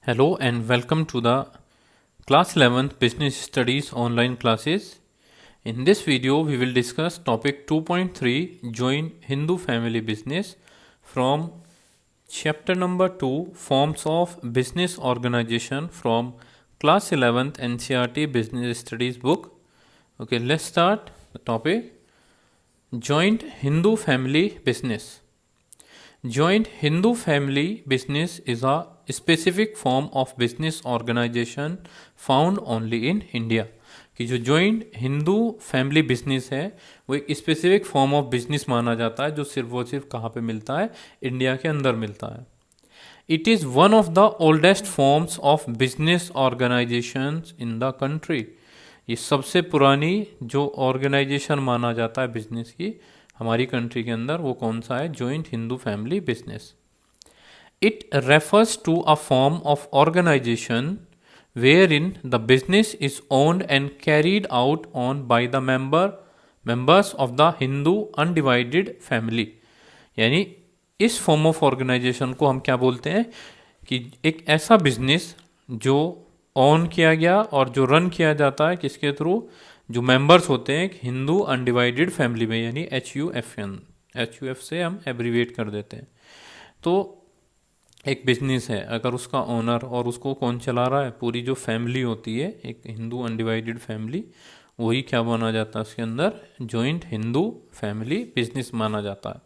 Hello and welcome to the class 11th Business Studies online classes. In this video, we will discuss topic 2.3 Join Hindu Family Business from chapter number 2 Forms of Business Organization from class 11th NCERT Business Studies book. Okay, let's start the topic. Joint Hindu Family Business. Joint Hindu family business is a specific form of business organization found only in India. कि जो joint Hindu family business है वो एक specific form of business माना जाता है जो सिर्फ कहाँ पे मिलता है, इंडिया के अंदर मिलता है. It is one of the oldest forms of business organisation in the country. ये सबसे पुरानी जो ऑर्गेनाइजेशन माना जाता है बिजनेस की हमारी कंट्री के अंदर, वो कौन सा है? Joint Hindu family business. It refers to a form of organisation where in the business is owned and carried out on by the members of the Hindu undivided family. यानी इस फॉर्म ऑफ ऑर्गेनाइजेशन को हम क्या बोलते हैं कि एक ऐसा बिजनेस जो ऑन किया गया और जो रन किया जाता है किसके थ्रू? जो मेंबर्स होते हैं हिंदू अनडिवाइडेड फैमिली में, यानी HUF से हम एब्रीवेट कर देते हैं. तो एक बिजनेस है, अगर उसका ओनर और उसको कौन चला रहा है, पूरी जो फैमिली होती है एक हिंदू अनडिवाइडेड फैमिली, वही क्या माना जाता है उसके अंदर? जॉइंट हिंदू फैमिली बिजनेस माना जाता है.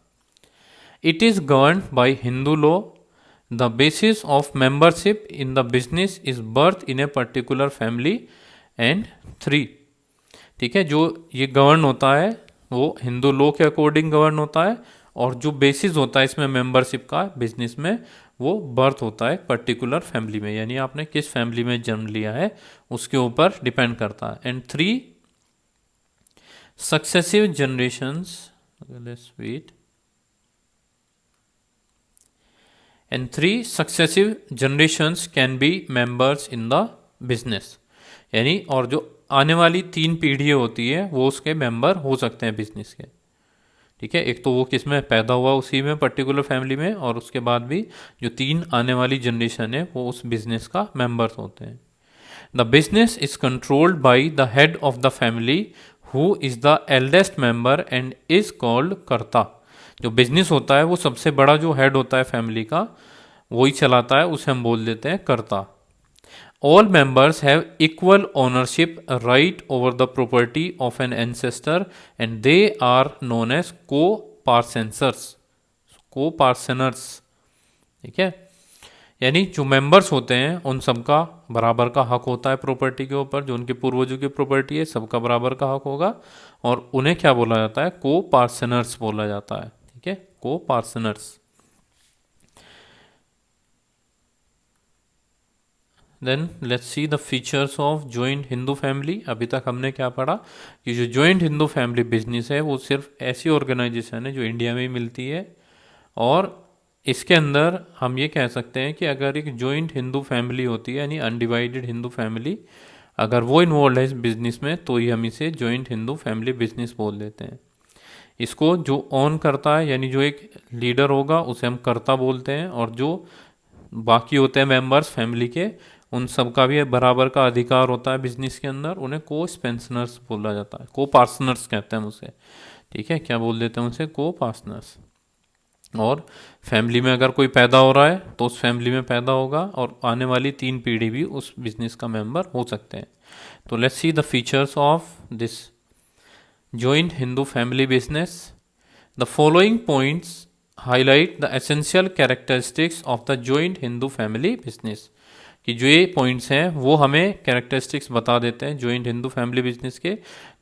It is govern by Hindu law. The basis of membership in the business is birth in a particular family and 3. ठीक है, जो ये गवर्न होता है वो हिंदू लॉ के अकॉर्डिंग गवर्न होता है, और जो बेसिस होता है इसमें मेंबरशिप का बिजनेस में, वो बर्थ होता है पर्टिकुलर फैमिली में, यानी आपने किस फैमिली में जन्म लिया है उसके ऊपर डिपेंड करता है. And 3 successive generations, let's wait, and 3 successive generations can be members in the business. यानी और जो आने वाली 3 पीढ़ी होती है वो उसके मेंबर हो सकते हैं बिजनेस के. ठीक है, एक तो वो किस में पैदा हुआ उसी में पर्टिकुलर फैमिली में, और उसके बाद भी जो 3 आने वाली जनरेशन है वो उस बिजनेस का मेंबर्स होते हैं. The business is controlled by the head of the family who is the eldest member and is called कर्ता. जो बिजनेस होता है वो सबसे बड़ा जो हेड होता है फैमिली का वही चलाता है, उसे हम बोल देते हैं कर्ता. All members have equal ownership right over the property of an ancestor and they are known as co-parceners. Co-parceners, ठीक है, यानी जो मेंबर्स होते हैं उन सबका बराबर का हक होता है प्रॉपर्टी के ऊपर. जो उनके पूर्वजों की प्रॉपर्टी है सबका बराबर का हक होगा, और उन्हें क्या बोला जाता है? को-पार्सनर्स बोला जाता है. ठीक है, coparceners. Then let's see the features of joint Hindu family. अभी तक हमने क्या पढ़ा कि जो जॉइंट हिंदू फैमिली बिजनेस है वो सिर्फ ऐसी ऑर्गेनाइजेशन है जो इंडिया में ही मिलती है, और इसके अंदर हम ये कह सकते हैं कि अगर एक जॉइंट हिंदू फैमिली होती है यानी अनडिवाइडेड हिंदू फैमिली, अगर वो इन्वॉल्व है इस बिजनेस में तो ही हम इसे जॉइंट हिंदू फैमिली बिजनेस बोल देते हैं. इसको जो ऑन करता है यानी जो एक लीडर होगा उसे हम कर्ता बोलते हैं, और जो बाकी होते हैं मेंबर्स फैमिली के उन सब का भी बराबर का अधिकार होता है बिजनेस के अंदर, उन्हें को स्पेंसनर्स बोला जाता है. को पार्टनर्स कहते हैं उसे. ठीक है, क्या बोल देते हैं उसे? को पार्टनर्स. और फैमिली में अगर कोई पैदा हो रहा है तो उस फैमिली में पैदा होगा, और आने वाली 3 पीढ़ी भी उस बिजनेस का मेंबर हो सकते हैं. तो let's see the features of this joint Hindu family business. The following points highlight the essential characteristics of the joint Hindu family business. कि जो ये पॉइंट्स हैं वो हमें कैरेक्टरिस्टिक्स बता देते हैं जॉइंट हिंदू फैमिली बिजनेस के.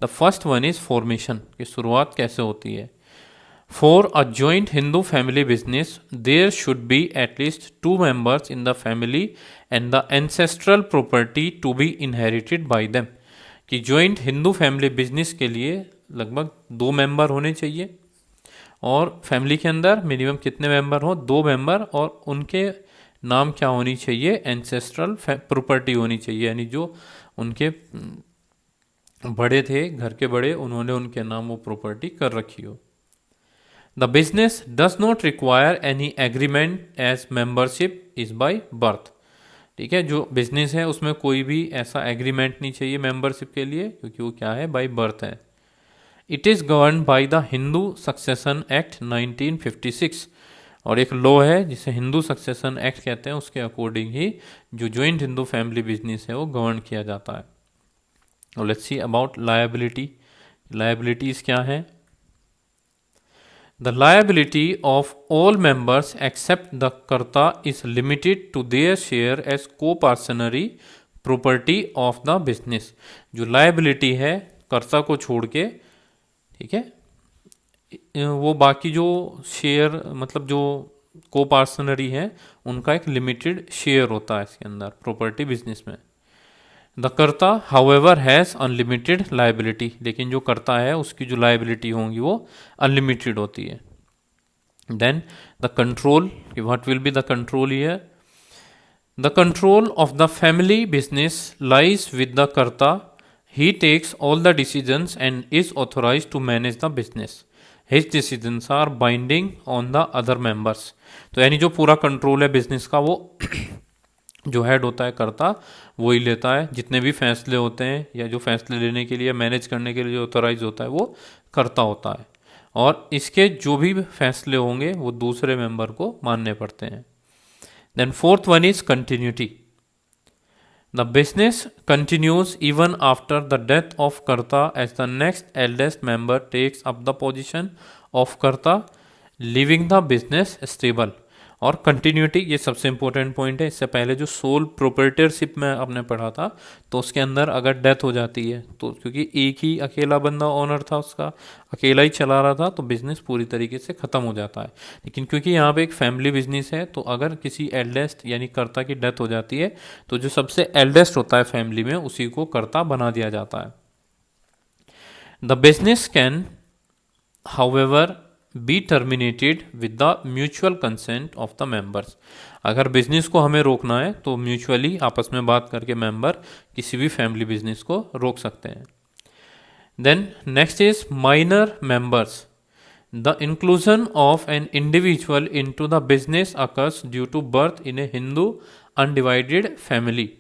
The first one is formation, की शुरुआत कैसे होती है. For a joint Hindu family business there should be at least 2 members in the family and the ancestral property to be inherited by them. कि जॉइंट हिंदू फैमिली बिजनेस के लिए लगभग 2 मेंबर होने चाहिए, और फैमिली के अंदर मिनिमम कितने मेंबर हो? 2 मेंबर, और उनके नाम क्या होनी चाहिए? एंसेस्ट्रल प्रॉपर्टी होनी चाहिए, यानी जो उनके बड़े थे घर के बड़े, उन्होंने उनके नाम वो प्रॉपर्टी कर रखी हो. The business does not require any agreement as membership is by birth. ठीक है। जो बिजनेस है उसमें कोई भी ऐसा एग्रीमेंट नहीं चाहिए मेंबरशिप के लिए, क्योंकि वो क्या है, बाय बर्थ है। It is govern by the Hindu succession act 1956, और एक लॉ है जिसे हिंदू सक्सेशन एक्ट कहते हैं, उसके अकॉर्डिंग ही जो जॉइंट हिंदू फैमिली बिजनेस है वो गवर्न किया जाता है। और let's see about liability. Liabilities क्या है? The liability of all members except the कर्ता is limited to their share as co-partnership property of the business। जो liability है कर्ता को छोड़ के, ठीक है, वो बाकी जो शेयर मतलब जो को पार्सनरी है उनका एक लिमिटेड शेयर होता है इसके अंदर प्रॉपर्टी बिजनेस में। द कर्ता हाउएवर हैज़ अनलिमिटेड लाइबिलिटी, लेकिन जो कर्ता है उसकी जो लाइबिलिटी होंगी वो अनलिमिटेड होती है। Then the control, what will be the control here? The control of the family business lies with the karta. He takes all the decisions and is authorise to manage the business. His decisions are binding on the other members. तो यानी जो पूरा control है business का वो जो head होता है कर्ता वो ही लेता है। जितने भी फैसले होते हैं या जो फैसले लेने के लिए मैनेज करने के लिए जो ऑथोराइज होता है वो कर्ता होता है, और इसके जो भी फैसले होंगे वो दूसरे मेंबर को मानने पड़ते हैं। Then fourth one is continuity. The business continues even after the death of karta as the next eldest member takes up the position of karta, leaving the business stable. और कंटिन्यूटी ये सबसे इंपॉर्टेंट पॉइंट है। इससे पहले जो सोल प्रोप्राइटरशिप में आपने पढ़ा था तो उसके अंदर अगर डेथ हो जाती है तो क्योंकि एक ही अकेला बंदा ओनर था, उसका अकेला ही चला रहा था, तो बिजनेस पूरी तरीके से ख़त्म हो जाता है। लेकिन क्योंकि यहाँ पे एक फैमिली बिजनेस है तो अगर किसी एल्डेस्ट यानी कर्ता की डेथ हो जाती है तो जो सबसे एल्डेस्ट होता है फैमिली में उसी को कर्ता बना दिया जाता है। The business can however be terminated with the mutual consent of the members. अगर बिजनेस को हमें रोकना है तो म्यूचुअली आपस में बात करके मेंबर किसी भी फैमिली बिजनेस को रोक सकते हैं। Then next is minor members. The inclusion of an individual into the business occurs due to birth in a Hindu undivided family,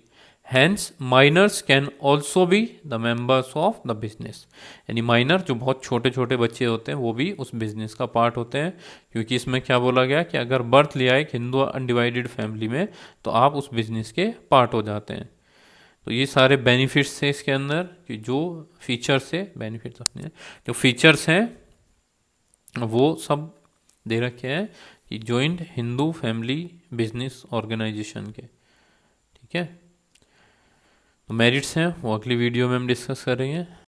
hence minors can also be the members of the business. यानी minor जो बहुत छोटे छोटे बच्चे होते हैं वो भी उस बिजनेस का पार्ट होते हैं, क्योंकि इसमें क्या बोला गया कि अगर बर्थ लिया है एक हिंदू अनडिवाइडेड फैमिली में तो आप उस बिजनेस के पार्ट हो जाते हैं। तो ये सारे बेनिफिट्स हैं इसके अंदर, कि जो फीचर्स है, बेनिफिट्स जो फीचर्स हैं वो सब दे रखे हैं कि joint Hindu family business organisation के। ठीक है, तो मेरिट्स हैं वो अगली वीडियो में हम डिस्कस करेंगे।